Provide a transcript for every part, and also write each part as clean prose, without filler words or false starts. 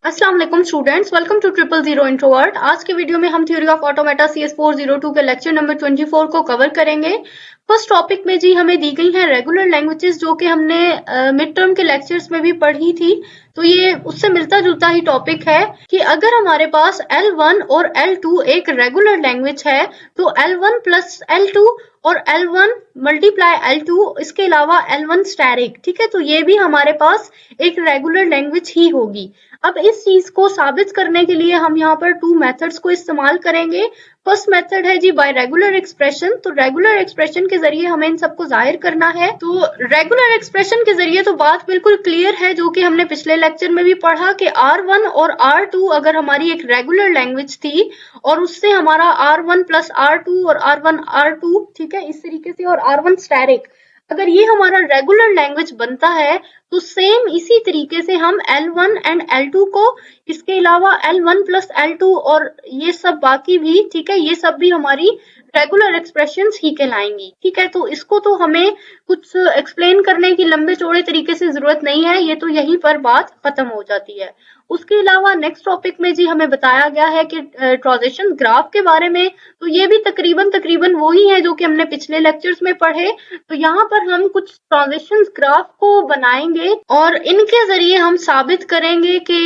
अस्सलाम वालेकुम students, welcome to 000 introvert. आज के वीडियो में हम थ्योरी ऑफ ऑटोमेटा CS402 के लेक्चर नंबर 24 को कवर करेंगे। फर्स्ट टॉपिक में जी हमें दी गई हैं रेगुलर लैंग्वेजेस, जो कि हमने मिड टर्म के लेक्चर्स में भी पढ़ी थी। तो ये उससे मिलता जुलता ही टॉपिक है कि अगर हमारे पास L1 और L2 एक रेगुलर लैंग्वेज है तो L1 प्लस L2 और L1 मल्टीप्लाई L2, इसके अलावा L1 स्टैटिक, ठीक है। तो ये भी हमारे पास एक रेगुलर लैंग्वेज ही होगी। अब इस चीज को साबित करने के लिए हम यहाँ पर टू मेथड्स को इस्तेमाल करेंगे। फर्स्ट मेथड है जी बाय रेगुलर एक्सप्रेशन। तो रेगुलर एक्सप्रेशन के जरिए हमें इन सबको जाहिर करना है। तो रेगुलर एक्सप्रेशन के जरिए तो बात बिल्कुल क्लियर है, जो कि हमने पिछले लेक्चर में भी पढ़ा कि R1 और R2 अगर हमारी एक रेगुलर लैंग्वेज थी और उससे हमारा R1 प्लस R2 और R1 R2, ठीक है, इस तरीके से, और R1 स्टैटिक, अगर ये हमारा रेगुलर लैंग्वेज बनता है तो सेम इसी तरीके से हम L1 एंड L2 को, इसके अलावा L1 प्लस L2 और ये सब बाकी भी, ठीक है, ये सब भी हमारी रेगुलर एक्सप्रेशंस ही कहलाएंगी, ठीक है। तो इसको तो हमें कुछ एक्सप्लेन करने की लंबे चौड़े तरीके से जरूरत नहीं है, ये तो यहीं पर बात खत्म हो जाती है। उसके अलावा नेक्स्ट टॉपिक में जी हमें बताया गया है कि ट्रांजिशन ग्राफ के बारे में। तो ये भी तकरीबन वही है जो कि हमने पिछले लेक्चर्स में पढ़े। तो यहाँ पर हम कुछ ट्रांजिशन ग्राफ को बनाएंगे और इनके जरिए हम साबित करेंगे कि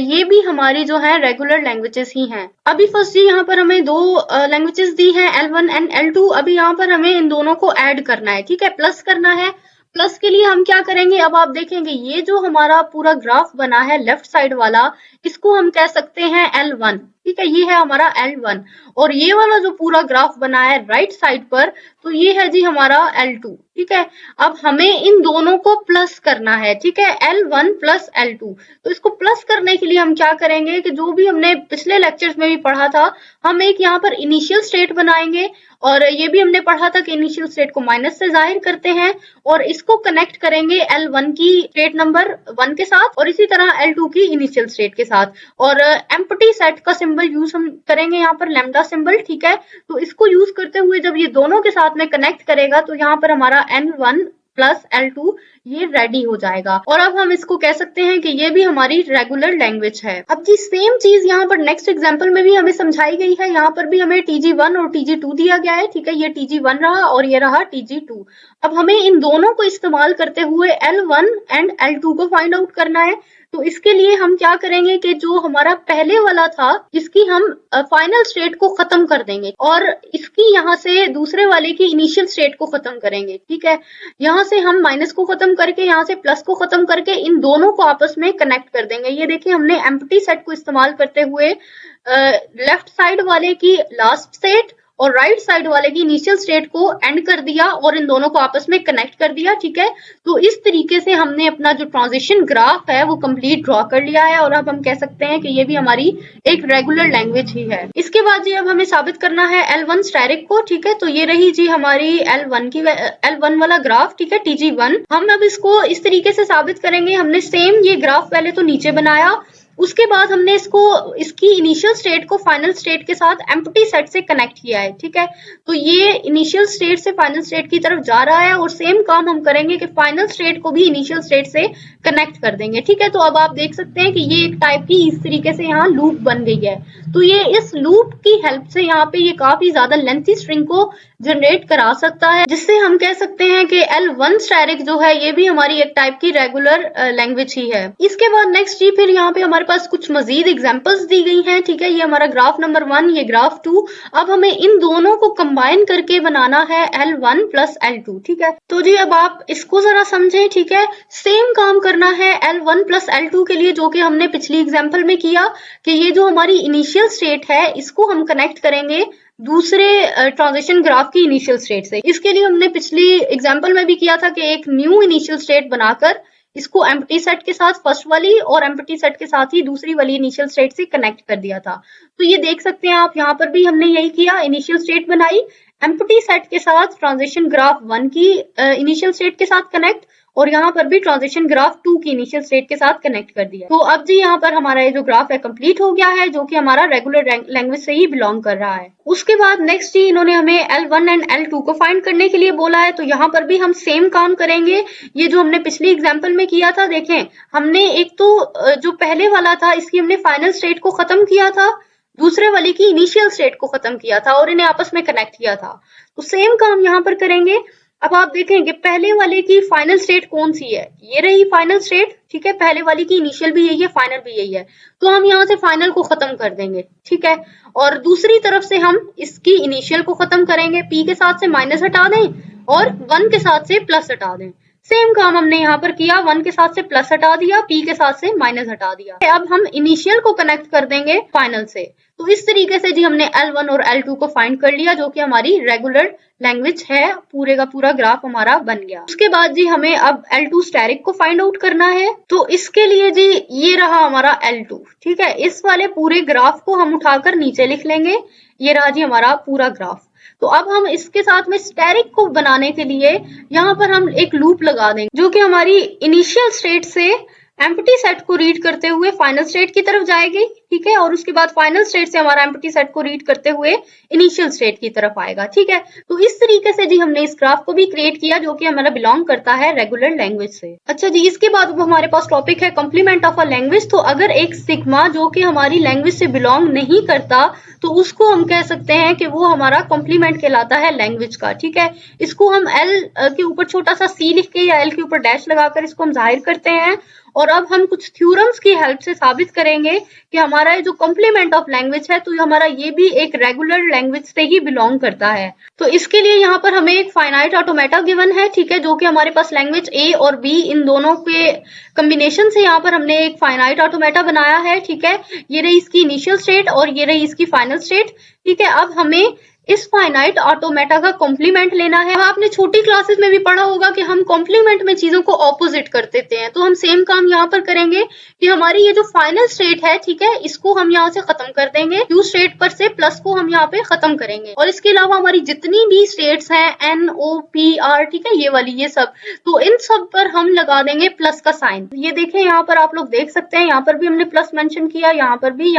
ये भी हमारी जो है रेगुलर लैंग्वेजेस ही हैं। अभी फर्स्ट जी यहाँ पर हमें दो लैंग्वेजेस दी हैं, L1 एंड L2। अभी यहाँ पर हमें इन दोनों को ऐड करना है, ठीक है, प्लस करना है। प्लस के लिए हम क्या करेंगे, अब आप देखेंगे ये जो हमारा पूरा ग्राफ बना है लेफ्ट साइड वाला, इसको हम कह सकते हैं L1, ठीक है, ये है हमारा L1। और ये वाला जो पूरा ग्राफ बना है राइट साइड पर, तो ये है जी हमारा L2, ठीक है। अब हमें इन दोनों को प्लस करना है, ठीक है, L1 प्लस L2। तो इसको प्लस करने के लिए हम क्या करेंगे कि जो भी हमने पिछले लेक्चर्स में भी पढ़ा था, हम एक यहाँ पर इनिशियल स्टेट बनाएंगे और ये भी हमने पढ़ा था कि इनिशियल स्टेट को माइनस से जाहिर करते हैं और इसको कनेक्ट करेंगे L1 की स्टेट नंबर 1 के साथ और इसी तरह L2 की इनिशियल स्टेट के साथ। और एम्प्टी सेट का सिंबल यूज हम करेंगे यहाँ पर, लैम्डा सिंबल, ठीक है। तो इसको यूज करते हुए जब ये दोनों के साथ में कनेक्ट करेगा तो यहाँ पर हमारा L1 प्लस L2 ये रेडी हो जाएगा और अब हम इसको कह सकते हैं कि ये भी हमारी रेगुलर लैंग्वेज है। अब जी सेम चीज यहाँ पर नेक्स्ट एग्जांपल में भी हमें समझाई गई है। यहाँ पर भी हमें TG1 और TG2 दिया गया है, ठीक है, ये TG1 रहा और ये रहा TG2। अब हमें इन दोनों को इस्तेमाल करते हुए L1 एंड L2 को फाइंड आउट करना है। तो इसके लिए हम क्या करेंगे कि जो हमारा पहले वाला था इसकी हम फाइनल स्टेट को खत्म कर देंगे और इसकी यहाँ से दूसरे वाले की इनिशियल स्टेट को खत्म करेंगे, ठीक है। यहाँ से हम माइनस को खत्म करके, यहाँ से प्लस को खत्म करके इन दोनों को आपस में कनेक्ट कर देंगे। ये देखिए हमने एम्प्टी सेट को इस्तेमाल करते हुए लेफ्ट साइड वाले की लास्ट स्टेट और राइट साइड वाले की इनिशियल स्टेट को एंड कर दिया और इन दोनों को आपस में कनेक्ट कर दिया, ठीक है। तो इस तरीके से हमने अपना जो ट्रांजिशन ग्राफ है वो कंप्लीट ड्रॉ कर लिया है और अब हम कह सकते हैं कि ये भी हमारी एक रेगुलर लैंग्वेज ही है। इसके बाद जी अब हमें साबित करना है L1 स्टैटिक को, ठीक है। तो ये रही जी हमारी L1 वाला ग्राफ, ठीक है, TG1। हम अब इसको इस तरीके से साबित करेंगे, हमने सेम ये ग्राफ पहले तो नीचे बनाया, उसके बाद हमने इसकी इनिशियल स्टेट को फाइनल स्टेट के साथ एम्प्टी सेट से कनेक्ट किया है, ठीक है। तो ये इनिशियल स्टेट से फाइनल स्टेट की तरफ जा रहा है और सेम काम हम करेंगे कि फाइनल स्टेट को भी इनिशियल स्टेट से कनेक्ट कर देंगे, ठीक है। तो अब आप देख सकते हैं कि ये एक टाइप की इस तरीके से यहाँ लूप बन गई है। तो ये इस लूप की हेल्प से यहाँ पे ये काफी ज्यादा लेंथी स्ट्रिंग को जनरेट करा सकता है, जिससे हम कह सकते हैं कि L1 स्टैटिक जो है ये भी हमारी एक टाइप की रेगुलर लैंग्वेज ही है। इसके बाद नेक्स्ट जी फिर यहाँ पे हमारे पास कुछ मजीद एग्जांपल्स दी गई हैं, ठीक है। ये हमारा ग्राफ नंबर 1, ये ग्राफ 2। अब हमें इन दोनों को कंबाइन करके बनाना है L1 प्लस L2, ठीक है। तो जी अब आप इसको जरा समझें, ठीक है। सेम काम करना है L1 प्लस L2 के लिए जो कि हमने पिछली एग्जाम्पल में किया कि ये जो हमारी इनिशियल स्टेट है इसको हम कनेक्ट करेंगे दूसरे ट्रांजिशन ग्राफ की इनिशियल स्टेट से। इसके लिए हमने पिछली एग्जांपल में भी किया था कि एक न्यू इनिशियल स्टेट बनाकर इसको एम्प्टी सेट के साथ फर्स्ट वाली और एम्प्टी सेट के साथ ही दूसरी वाली इनिशियल स्टेट से कनेक्ट कर दिया था। तो ये देख सकते हैं आप, यहाँ पर भी हमने यही किया, इनिशियल स्टेट बनाई, एम्प्टी सेट के साथ ट्रांजिशन ग्राफ 1 की इनिशियल स्टेट के साथ कनेक्ट और यहाँ पर भी ट्रांजिशन ग्राफ 2 की इनिशियल स्टेट के साथ कनेक्ट कर दिया। तो अब जी यहाँ पर हमारा ये जो ग्राफ है कंप्लीट हो गया है, जो कि हमारा रेगुलर लैंग्वेज से ही बिलोंग कर रहा है। उसके बाद नेक्स्ट जी इन्होंने हमें L1 एंड L2 को फाइंड करने के लिए बोला है। तो यहाँ पर भी हम सेम काम करेंगे, ये जो हमने पिछली एग्जाम्पल में किया था। देखें, हमने एक तो जो पहले वाला था इसकी हमने फाइनल स्टेट को खत्म किया था, दूसरे वाले की इनिशियल स्टेट को खत्म किया था और इन्हें आपस में कनेक्ट किया था। तो सेम काम यहाँ पर करेंगे। अब आप देखेंगे पहले वाले की फाइनल स्टेट कौन सी है, ये रही फाइनल स्टेट, ठीक है। पहले वाली की इनिशियल भी यही है, फाइनल भी यही है, तो हम यहाँ से फाइनल को खत्म कर देंगे, ठीक है। और दूसरी तरफ से हम इसकी इनिशियल को खत्म करेंगे, p के साथ से माइनस हटा दें और 1 के साथ से प्लस हटा दें। सेम काम हमने यहाँ पर किया, 1 के साथ से प्लस हटा दिया, p के साथ से माइनस हटा दिया। अब हम इनिशियल को कनेक्ट कर देंगे फाइनल से। तो इस तरीके से जी हमने L1 और L2 को फाइंड कर लिया, जो कि हमारी रेगुलर लैंग्वेज है। पूरे का पूरा ग्राफ हमारा बन गया। उसके बाद जी हमें अब L2 स्टैटिक को फाइंड आउट करना है। तो इसके लिए जी ये रहा हमारा L2, ठीक है। इस वाले पूरे ग्राफ को हम उठाकर नीचे लिख लेंगे, ये रहा जी हमारा पूरा ग्राफ। तो अब हम इसके साथ में स्टैटिक को बनाने के लिए यहाँ पर हम एक लूप लगा देंगे, जो कि हमारी इनिशियल स्टेट से एम्प्टी सेट को रीड करते हुए फाइनल स्टेट की तरफ जाएगी, ठीक है। और उसके बाद फाइनल स्टेट से हमारा एम्प्टी सेट को रीड करते हुए इनिशियल स्टेट की तरफ आएगा, ठीक है। तो इस तरीके से जी हमने इस ग्राफ को भी क्रिएट किया, जो कि हमारा बिलोंग करता है रेगुलर लैंग्वेज से। अच्छा जी, इसके बाद अब हमारे पास टॉपिक है कॉम्प्लीमेंट ऑफ अ लैंग्वेज। तो अगर एक सिग्मा जो कि हमारी लैंग्वेज से बिलोंग नहीं करता, तो उसको हम कह सकते हैं कि वो हमारा कॉम्प्लीमेंट कहलाता है लैंग्वेज का, ठीक है। इसको हम L के ऊपर छोटा सा C लिख के या L के ऊपर डैश लगाकर इसको हम जाहिर करते हैं। और अब हम कुछ थ्योरम्स की हेल्प से साबित करेंगे कि हमारा ये जो कॉम्प्लीमेंट ऑफ लैंग्वेज है, तो हमारा ये भी एक रेगुलर लैंग्वेज से ही बिलोंग करता है। तो इसके लिए यहाँ पर हमें एक फाइनाइट ऑटोमेटा गिवन है, ठीक है, जो कि हमारे पास लैंग्वेज A और B इन दोनों के कॉम्बिनेशन से यहाँ पर हमने एक फाइनाइट ऑटोमेटा बनाया है, ठीक है। ये रही इसकी इनिशियल स्टेट और ये रही इसकी फाइनल स्टेट, ठीक है। अब हमें इस फाइनाइट ऑटोमेटा का कॉम्प्लीमेंट लेना है। आपने छोटी क्लासेस में भी पढ़ा होगा कि हम कॉम्प्लीमेंट में चीजों को ऑपोजिट कर देते हैं। तो हम सेम काम यहाँ पर करेंगे कि हमारी ये जो फाइनल स्टेट है, ठीक है, इसको हम यहाँ से खत्म कर देंगे। Q स्टेट पर से प्लस को हम यहाँ पे खत्म करेंगे। और इसके अलावा हमारी जितनी भी स्टेट्स हैं N, O, P, R, ठीक है, ये वाली ये सब, तो इन सब पर हम लगा देंगे प्लस का साइन। ये देखें, यहाँ पर आप लोग देख सकते हैं, यहाँ पर भी हमने प्लस मेंशन किया, यहाँ पर भी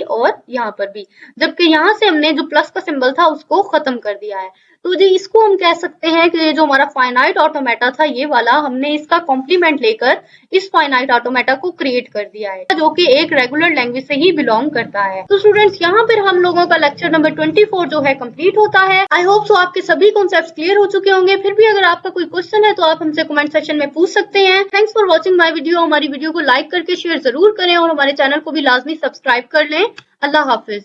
और यहाँ पर भी, जबकि यहाँ से हमने जो प्लस का सिंबल उसको खत्म कर दिया है। तो जी इसको हम कह सकते हैं कि ये जो हमारा फाइनाइट ऑटोमेटा था, ये वाला, हमने इसका कॉम्प्लीमेंट लेकर इस फाइनाइट ऑटोमेटा को क्रिएट कर दिया है, जो कि एक रेगुलर लैंग्वेज से ही बिलोंग करता है। तो स्टूडेंट्स, यहाँ पर हम लोगों का लेक्चर नंबर 24 जो है कंप्लीट होता है। आई होप सो आपके सभी कॉन्सेप्ट्स क्लियर हो चुके होंगे। फिर भी अगर आपका कोई क्वेश्चन है तो आप हमसे कमेंट सेक्शन में पूछ सकते हैं। Thanks for watching my video. हमारी वीडियो को लाइक करके शेयर जरूर करें और हमारे चैनल को भी लाजमी सब्सक्राइब कर लें। अल्लाह हाफिज।